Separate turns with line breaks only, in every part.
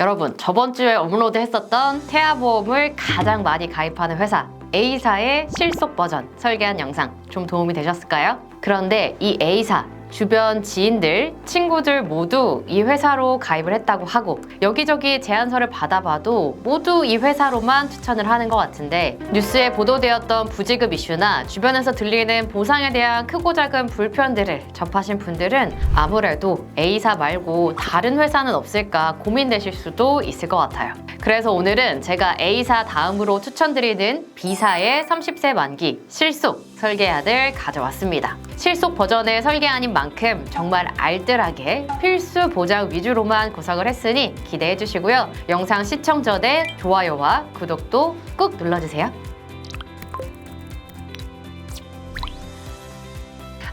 여러분, 저번 주에 업로드 했었던 태아보험을 가장 많이 가입하는 회사 A사의 실속 버전 설계한 영상 좀 도움이 되셨을까요? 그런데 이 A사 주변 지인들, 친구들 모두 이 회사로 가입을 했다고 하고 여기저기 제안서를 받아봐도 모두 이 회사로만 추천을 하는 것 같은데 뉴스에 보도되었던 부지급 이슈나 주변에서 들리는 보상에 대한 크고 작은 불편들을 접하신 분들은 아무래도 A사 말고 다른 회사는 없을까 고민되실 수도 있을 것 같아요. 그래서 오늘은 제가 A사 다음으로 추천드리는 B사의 30세 만기 실속 설계안을 가져왔습니다. 실속 버전의 설계안인 만큼 정말 알뜰하게 필수 보장 위주로만 구성을 했으니 기대해 주시고요. 영상 시청 전에 좋아요와 구독도 꾹 눌러주세요.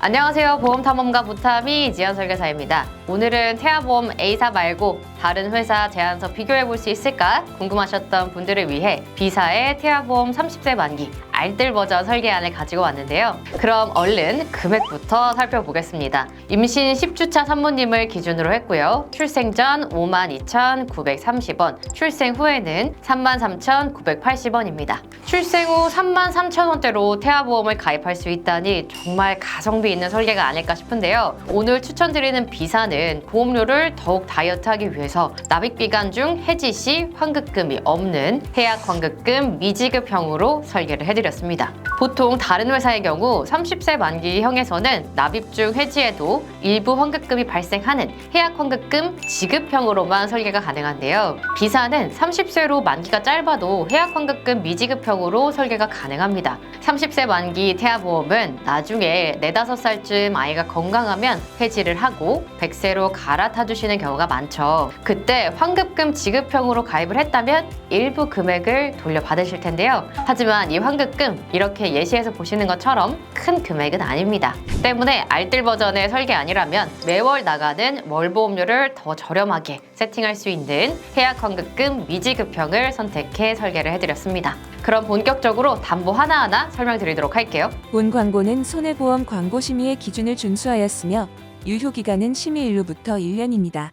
안녕하세요. 보험탐험가 부탐이 지연설계사입니다. 오늘은 태아보험 A사 말고 다른 회사 제안서 비교해 볼 수 있을까 궁금하셨던 분들을 위해 B사의 태아보험 30세 만기 알뜰 버전 설계안을 가지고 왔는데요. 그럼 얼른 금액부터 살펴보겠습니다. 임신 10주차 산모님을 기준으로 했고요. 출생 전 52,930원, 출생 후에는 33,980원입니다. 출생 후 33,000원대로 태아보험을 가입할 수 있다니 정말 가성비 있는 설계가 아닐까 싶은데요. 오늘 추천드리는 B사는 보험료를 더욱 다이어트하기 위해서 납입기간 중 해지 시 환급금이 없는 해약 환급금 미지급형으로 설계를 해드렸습니다. 보통 다른 회사의 경우 30세 만기형에서는 납입 중 해지에도 일부 환급금이 발생하는 해약 환급금 지급형으로만 설계가 가능한데요. B사는 30세로 만기가 짧아도 해약 환급금 미지급형으로 설계가 가능합니다. 30세 만기 태아보험은 나중에 4, 5살쯤 아이가 건강하면 해지를 하고 100세로 갈아타 주시는 경우가 많죠. 그때 환급금 지급형으로 가입을 했다면 일부 금액을 돌려받으실 텐데요. 하지만 이 환급금 이렇게 예시에서 보시는 것처럼 큰 금액은 아닙니다. 때문에 알뜰 버전의 설계안이라면 매월 나가는 월보험료를 더 저렴하게 세팅할 수 있는 해약 환급금 미지급형을 선택해 설계를 해드렸습니다. 그럼 본격적으로 담보 하나하나 설명드리도록 할게요.
본 광고는 손해보험 광고 심의의 기준을 준수하였으며 유효기간은 심의일로부터 1년입니다.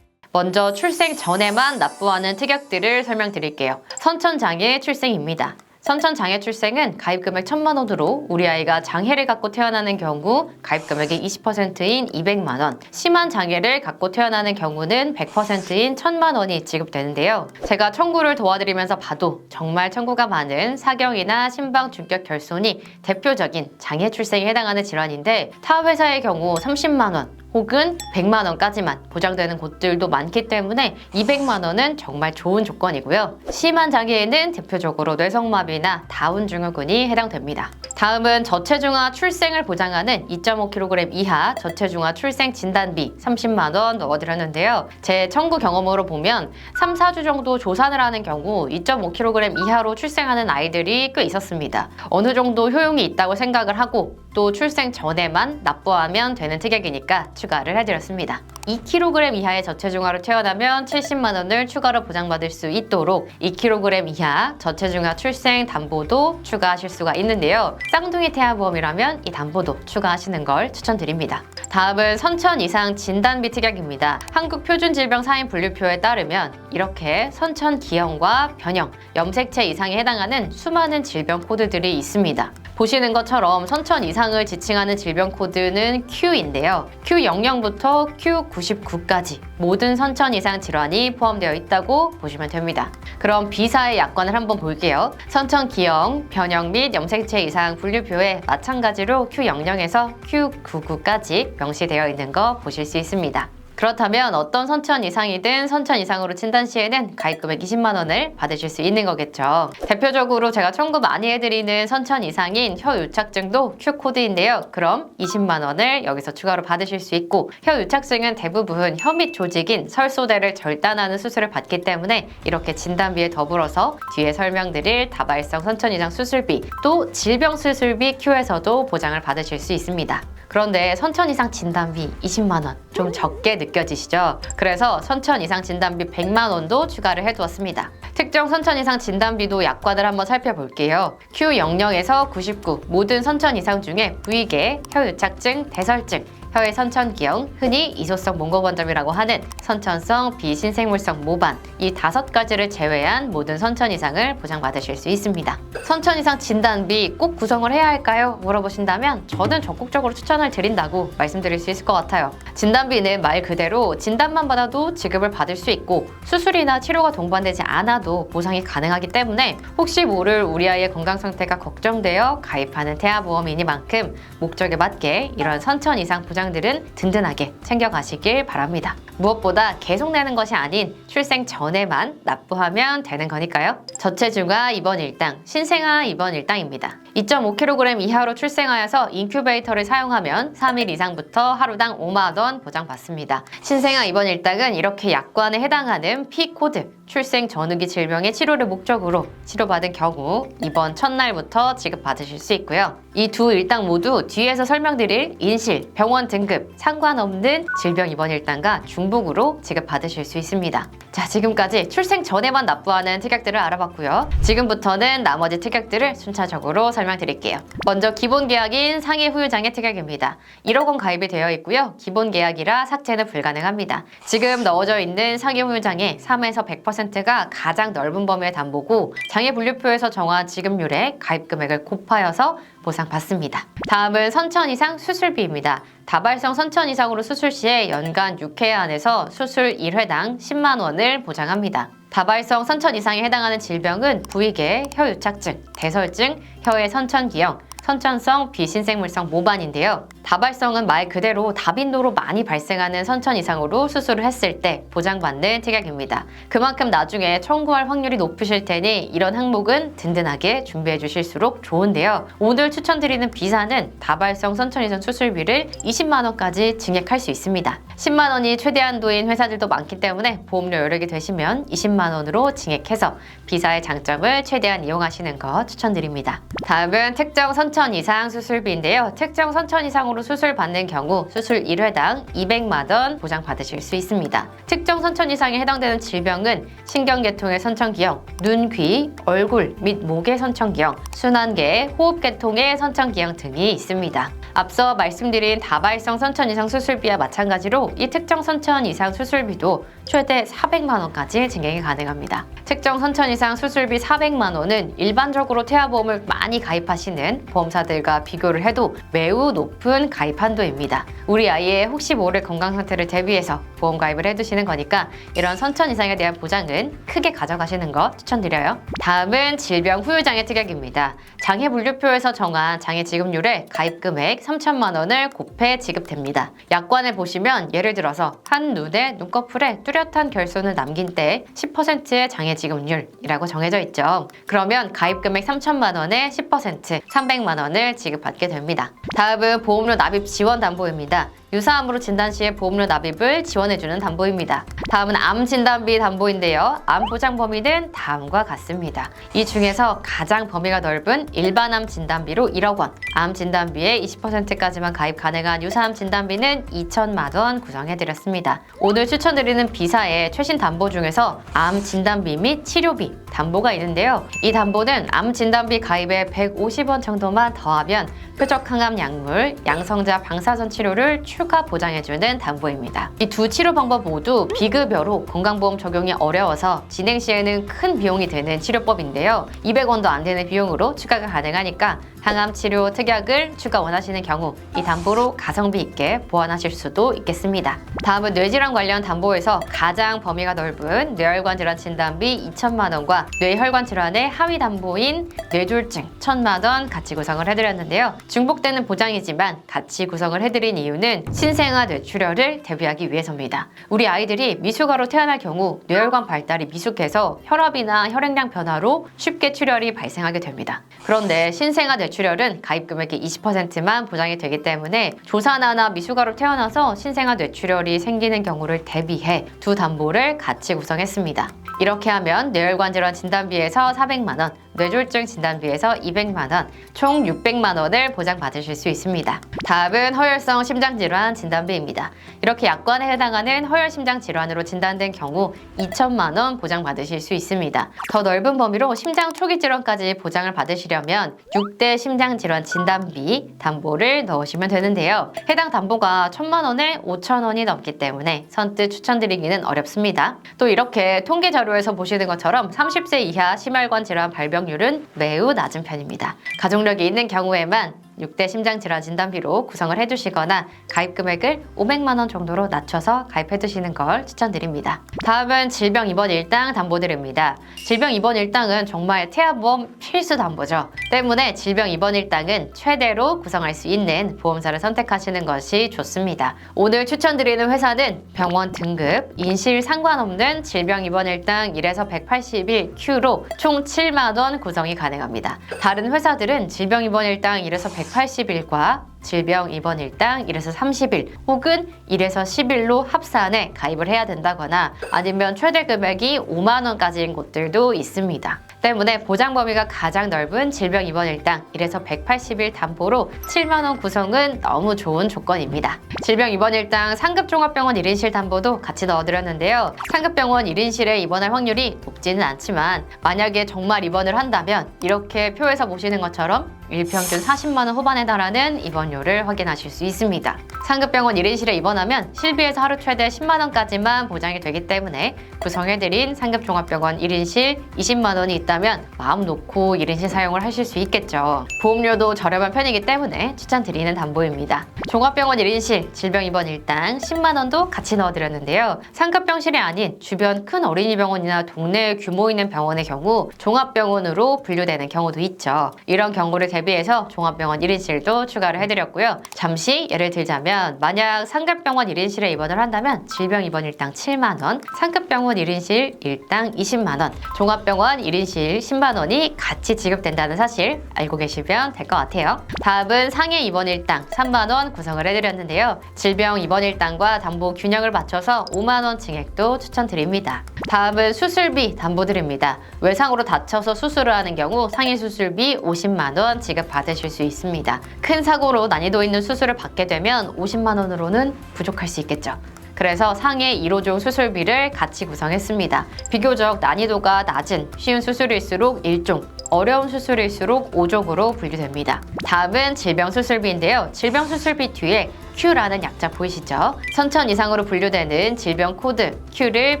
먼저 출생 전에만 납부하는 특약들을 설명드릴게요. 선천장애 출생입니다. 선천장애 출생은 가입금액 1,000만 원으로 우리 아이가 장애를 갖고 태어나는 경우 가입금액의 20%인 200만 원, 심한 장애를 갖고 태어나는 경우는 100%인 1,000만 원이 지급되는데요. 제가 청구를 도와드리면서 봐도 정말 청구가 많은 사경이나 심방 중격 결손이 대표적인 장애 출생에 해당하는 질환인데 타 회사의 경우 30만 원, 혹은 100만 원까지만 보장되는 곳들도 많기 때문에 200만 원은 정말 좋은 조건이고요. 심한 장애에는 대표적으로 뇌성마비나 다운 증후군이 해당됩니다. 다음은 저체중아 출생을 보장하는 2.5kg 이하 저체중아 출생 진단비 30만 원 넣어드렸는데요. 제 청구 경험으로 보면 3, 4주 정도 조산을 하는 경우 2.5kg 이하로 출생하는 아이들이 꽤 있었습니다. 어느 정도 효용이 있다고 생각을 하고 또 출생 전에만 납부하면 되는 특약이니까 추가를 해드렸습니다. 2kg 이하의 저체중아로 태어나면 70만 원을 추가로 보장받을 수 있도록 2kg 이하 저체중아 출생 담보도 추가하실 수가 있는데요. 쌍둥이 태아보험이라면 이 담보도 추가하시는 걸 추천드립니다. 다음은 선천 이상 진단비 특약입니다. 한국표준질병사인분류표에 따르면 이렇게 선천 기형과 변형, 염색체 이상에 해당하는 수많은 질병 코드들이 있습니다. 보시는 것처럼 선천 이상을 지칭하는 질병 코드는 Q인데요. Q00부터 Q99까지 모든 선천 이상 질환이 포함되어 있다고 보시면 됩니다. 그럼 B사의 약관을 한번 볼게요. 선천 기형, 변형 및 염색체 이상 분류표에 마찬가지로 Q00에서 Q99까지 명시되어 있는 거 보실 수 있습니다. 그렇다면 어떤 선천 이상이든 선천 이상으로 진단 시에는 가입금액 20만 원을 받으실 수 있는 거겠죠. 대표적으로 제가 청구 많이 해드리는 선천 이상인 혀유착증도 Q코드인데요. 그럼 20만 원을 여기서 추가로 받으실 수 있고 혀유착증은 대부분 혀 밑 조직인 설소대를 절단하는 수술을 받기 때문에 이렇게 진단비에 더불어서 뒤에 설명드릴 다발성 선천 이상 수술비 또 질병 수술비 Q에서도 보장을 받으실 수 있습니다. 그런데 선천 이상 진단비 20만 원 좀 적게 느껴지시죠? 그래서 선천 이상 진단비 100만 원도 추가를 해두었습니다. 특정 선천 이상 진단비도 약관을 한번 살펴볼게요. Q00에서 99 모든 선천 이상 중에 부위계, 혀유착증, 대설증, 혀의 선천기형, 흔히 이소성 몽고번점이라고 하는 선천성 비신생물성 모반, 이 5가지를 제외한 모든 선천 이상을 보장받으실 수 있습니다. 선천 이상 진단비 꼭 구성을 해야 할까요? 물어보신다면 저는 적극적으로 추천을 드린다고 말씀드릴 수 있을 것 같아요. 진단비는 말 그대로 진단만 받아도 지급을 받을 수 있고 수술이나 치료가 동반되지 않아도 보상이 가능하기 때문에 혹시 모를 우리 아이의 건강 상태가 걱정되어 가입하는 태아보험이니만큼 목적에 맞게 이런 선천 이상 보장들은 든든하게 챙겨가시길 바랍니다. 무엇보다 계속 내는 것이 아닌 출생 전에만 납부하면 되는 거니까요. 저체중아 입원 일당, 신생아 입원 일당입니다. 2.5kg 이하로 출생하여서 인큐베이터를 사용하면 3일 이상부터 하루당 5만 원 보장받습니다. 신생아 입원 일당은 이렇게 약관에 해당하는 P코드, 출생 전후기 질병의 치료를 목적으로 치료받은 경우 입원 첫날부터 지급받으실 수 있고요. 이 두 일당 모두 뒤에서 설명드릴 인실, 병원 등급 상관없는 질병 입원 일당과 중복으로 지급받으실 수 있습니다. 자, 지금까지 출생 전에만 납부하는 특약들을 알아봤고요. 지금부터는 나머지 특약들을 순차적으로 설명드릴게요. 먼저 기본 계약인 상해 후유장애 특약입니다. 1억 원 가입이 되어 있고요. 기본 계약이라 삭제는 불가능합니다. 지금 넣어져 있는 상해 후유장애 3에서 100%가 가장 넓은 범위의 담보고 장애 분류표에서 정한 지급률에 가입 금액을 곱하여서 보상받습니다. 다음은 선천 이상 수술비입니다. 다발성 선천 이상으로 수술 시에 연간 6회 안에서 수술 1회당 10만 원을 보장합니다. 다발성 선천 이상에 해당하는 질병은 부위계, 혀유착증, 대설증, 혀의 선천기형, 선천성 비신생물성 모반인데요. 다발성은 말 그대로 다빈도로 많이 발생하는 선천 이상으로 수술을 했을 때 보장받는 특약입니다. 그만큼 나중에 청구할 확률이 높으실 테니 이런 항목은 든든하게 준비해 주실수록 좋은데요. 오늘 추천드리는 비사는 다발성 선천 이상 수술비를 20만 원까지 증액할 수 있습니다. 10만 원이 최대 한도인 회사들도 많기 때문에 보험료 여력이 되시면 20만 원으로 증액해서 비사의 장점을 최대한 이용하시는 거 추천드립니다. 다음은 특정 선천 이상 수술비인데요. 특정 선천 이상으로 수술 받는 경우 수술 1회당 200만 원 보장받으실 수 있습니다. 특정 선천 이상에 해당되는 질병은 신경계통의 선천기형, 눈, 귀, 얼굴 및 목의 선천기형, 순환계, 호흡계통의 선천기형 등이 있습니다. 앞서 말씀드린 다발성 선천 이상 수술비와 마찬가지로 이 특정 선천 이상 수술비도 최대 400만 원까지 증액이 가능합니다. 특정 선천 이상 수술비 400만 원은 일반적으로 태아보험을 많이 가입하시는 보험사들과 비교를 해도 매우 높은 가입 한도입니다. 우리 아이의 혹시 모를 건강 상태를 대비해서 보험 가입을 해두시는 거니까 이런 선천 이상에 대한 보장은 크게 가져가시는 거 추천드려요. 다음은 질병 후유장애 특약입니다. 장애 분류표에서 정한 장애 지급률에 가입 금액 3천만 원을 곱해 지급됩니다. 약관을 보시면 예를 들어서 한 눈에 눈꺼풀에 뚜렷한 결손을 남긴 때 10%의 장애 지급률이라고 정해져 있죠. 그러면 가입 금액 3천만 원에 10% 300만 원을 지급받게 됩니다. 다음은 보험료 납입 지원 담보입니다. 유사암으로 진단 시에 보험료 납입을 지원해주는 담보입니다. 다음은 암 진단비 담보인데요. 암 보장 범위는 다음과 같습니다. 이 중에서 가장 범위가 넓은 일반암 진단비로 1억 원, 암 진단비의 20%까지만 가입 가능한 유사암 진단비는 2천만 원 구성해드렸습니다. 오늘 추천드리는 비사의 최신 담보 중에서 암 진단비 및 치료비 담보가 있는데요. 이 담보는 암 진단비 가입에 150원 정도만 더하면 표적 항암 약물, 양성자 방사선 치료를 추가 보장해주는 담보입니다. 이 두 치료 방법 모두 비급여로 건강보험 적용이 어려워서 진행 시에는 큰 비용이 되는 치료법인데요. 200원도 안 되는 비용으로 추가가 가능하니까 항암 치료 특약을 추가 원하시는 경우 이 담보로 가성비 있게 보완하실 수도 있겠습니다. 다음은 뇌질환 관련 담보에서 가장 범위가 넓은 뇌혈관 질환 진단비 2천만 원과 뇌혈관 질환의 하위 담보인 뇌졸중 1천만 원 같이 구성을 해드렸는데요. 중복되는 보장이지만 같이 구성을 해드린 이유는 신생아 뇌출혈을 대비하기 위해서입니다. 우리 아이들이 미숙아로 태어날 경우 뇌혈관 발달이 미숙해서 혈압이나 혈액량 변화로 쉽게 출혈이 발생하게 됩니다. 그런데 신생아 뇌출혈은 가입 금액의 20%만 보장이 되기 때문에 조산아나 미숙아로 태어나서 신생아 뇌출혈이 생기는 경우를 대비해 두 담보를 같이 구성했습니다. 이렇게 하면 뇌혈관 질환 진단비에서 400만 원, 뇌졸중 진단비에서 200만 원, 총 600만 원을 보장받으실 수 있습니다. 다음은 허혈성 심장질환 진단비입니다. 이렇게 약관에 해당하는 허혈심장질환으로 진단된 경우 2천만 원 보장받으실 수 있습니다. 더 넓은 범위로 심장 초기 질환까지 보장을 받으시려면 6대 심장질환 진단비 담보를 넣으시면 되는데요. 해당 담보가 1,000만 원에 5천 원이 넘기 때문에 선뜻 추천드리기는 어렵습니다. 또 이렇게 통계 자료에서 보시는 것처럼 30세 이하 심혈관 질환 발병률은 매우 낮은 편입니다. 가족력이 있는 경우에만 6대 심장질환 진단비로 구성을 해주시거나 가입 금액을 500만 원 정도로 낮춰서 가입해두시는 걸 추천드립니다. 다음은 질병 입원 일당 담보들입니다. 질병 입원 일당은 정말 태아보험 필수 담보죠. 때문에 질병 입원 일당은 최대로 구성할 수 있는 보험사를 선택하시는 것이 좋습니다. 오늘 추천드리는 회사는 병원 등급, 인실 상관없는 질병 입원 일당 1에서 181Q로 총 7만 원 구성이 가능합니다. 다른 회사들은 질병 입원 일당 1에서 180일과 질병 입원 일당 1에서 30일 혹은 1에서 10일로 합산해 가입을 해야 된다거나 아니면 최대 금액이 5만 원까지인 곳들도 있습니다. 때문에 보장 범위가 가장 넓은 질병 입원 일당 1에서 180일 담보로 7만 원 구성은 너무 좋은 조건입니다. 질병 입원 일당 상급 종합병원 1인실 담보도 같이 넣어드렸는데요. 상급 병원 1인실에 입원할 확률이 높지는 않지만 만약에 정말 입원을 한다면 이렇게 표에서 보시는 것처럼 일평균 40만 원 후반에 달하는 입원료를 확인하실 수 있습니다. 상급병원 1인실에 입원하면 실비에서 하루 최대 10만 원까지만 보장이 되기 때문에 구성해드린 상급종합병원 1인실 20만 원이 있다면 마음 놓고 1인실 사용을 하실 수 있겠죠. 보험료도 저렴한 편이기 때문에 추천드리는 담보입니다. 종합병원 1인실 질병 입원 일당 10만 원도 같이 넣어드렸는데요. 상급병실이 아닌 주변 큰 어린이병원이나 동네에 규모 있는 병원의 경우 종합병원으로 분류되는 경우도 있죠. 이런 경우를 대비해서 종합병원 1인실도 추가를 해드렸고요. 잠시 예를 들자면 만약 상급병원 1인실에 입원을 한다면 질병 입원 일당 7만 원, 상급병원 1인실 일당 20만 원, 종합병원 1인실 10만 원이 같이 지급된다는 사실 알고 계시면 될 것 같아요. 다음은 상해 입원 일당 3만 원 구성을 해드렸는데요. 질병 입원 일당과 담보 균형을 맞춰서 5만 원 증액도 추천드립니다. 다음은 수술비 담보드립니다. 외상으로 다쳐서 수술을 하는 경우 상해 수술비 50만 원 지급받으실 수 있습니다. 큰 사고로 난이도 있는 수술을 받게 되면 50만 원으로는 부족할 수 있겠죠. 그래서 상해 1호종 수술비를 같이 구성했습니다. 비교적 난이도가 낮은 쉬운 수술일수록 1종, 어려운 수술일수록 5종으로 분류됩니다. 다음은 질병 수술비인데요. 질병 수술비 뒤에 Q라는 약자 보이시죠? 1,000 이상으로 분류되는 질병 코드 Q를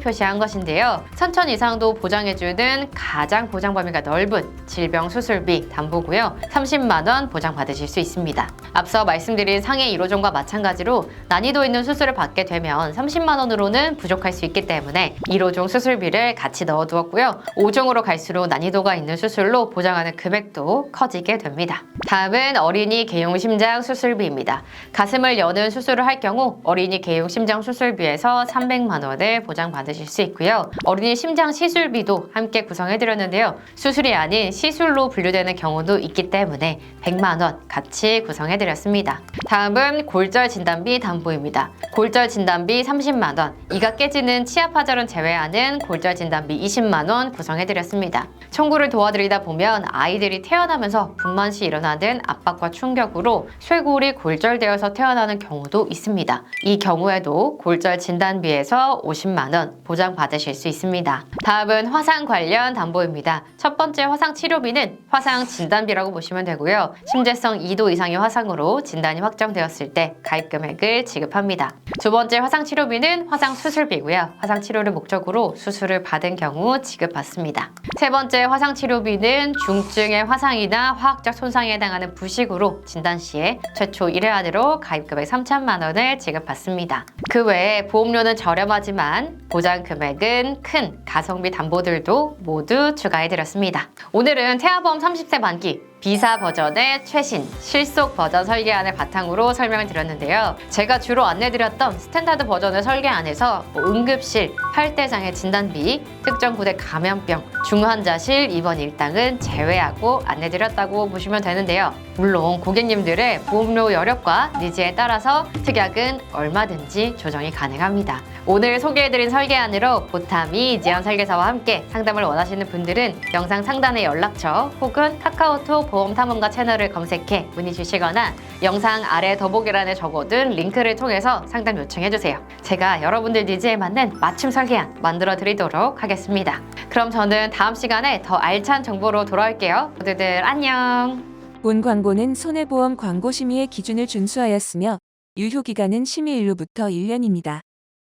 표시한 것인데요. 1,000 이상도 보장해주는 가장 보장 범위가 넓은 질병 수술비 담보고요. 30만 원 보장받으실 수 있습니다. 앞서 말씀드린 상해 1호종과 마찬가지로 난이도 있는 수술을 받게 되면 30만 원으로는 부족할 수 있기 때문에 1호종 수술비를 같이 넣어두었고요. 5종으로 갈수록 난이도가 있는 수술로 보장하는 금액도 커지게 됩니다. 다음은 어린이 개용 심장 수술비입니다. 가슴을 여는 수술을 할 경우 어린이 개용 심장 수술비에서 300만 원을 보장받으실 수 있고요. 어린이 심장 시술비도 함께 구성해드렸는데요. 수술이 아닌 시술로 분류되는 경우도 있기 때문에 100만 원 같이 구성해드렸습니다. 다음은 골절 진단비 담보입니다. 골절 진단비 30만 원, 이가 깨지는 치아파절은 제외하는 골절 진단비 20만 원 구성해드렸습니다. 청구를 도와드리다 보면 아이들이 태어나면서 분만 시 일어나는 압박과 충격으로 쇄골이 골절되어서 태어나는 경우도 있습니다. 이 경우에도 골절 진단비에서 50만 원 보장받으실 수 있습니다. 다음은 화상 관련 담보입니다. 첫 번째 화상 치료비는 화상 진단비라고 보시면 되고요. 심재성 2도 이상의 화상으로 진단이 확정되었을 때 가입 금액을 지급합니다. 두 번째 화상 치료비는 화상 수술비고요. 화상 치료를 목적으로 수술을 받은 경우 지급받습니다. 세 번째 화상 치료비는 중증의 화상이나 화학적 손상에 해당하는 부식으로 진단 시에 최초 1회 안으로 가입 금액 3천만 원을 지급받습니다. 그 외에 보험료는 저렴하지만 보장 금액은 큰 가성비 담보들도 모두 추가해드렸습니다. 오늘은 태아보험 30세 만기 비사 버전의 최신 실속 버전 설계안을 바탕으로 설명을 드렸는데요. 제가 주로 안내드렸던 스탠다드 버전의 설계안에서 응급실, 팔대장애 진단비, 특정 부대 감염병, 중환자실 입원 일당은 제외하고 안내드렸다고 보시면 되는데요. 물론 고객님들의 보험료 여력과 니즈에 따라서 특약은 얼마든지 조정이 가능합니다. 오늘 소개해드린 설계안으로 보타미 지원 설계사와 함께 상담을 원하시는 분들은 영상 상단의 연락처 혹은 카카오톡 보험탐험가 채널을 검색해 문의 주시거나 영상 아래 더보기란에 적어둔 링크를 통해서 상담 요청해주세요. 제가 여러분들 니즈에 맞는 맞춤 설계안 만들어 드리도록 하겠습니다. 그럼 저는 다음 시간에 더 알찬 정보로 돌아올게요. 모두들 안녕!
본 광고는 손해보험 광고 심의의 기준을 준수하였으며 유효 기간은 심의 일로부터 1년입니다.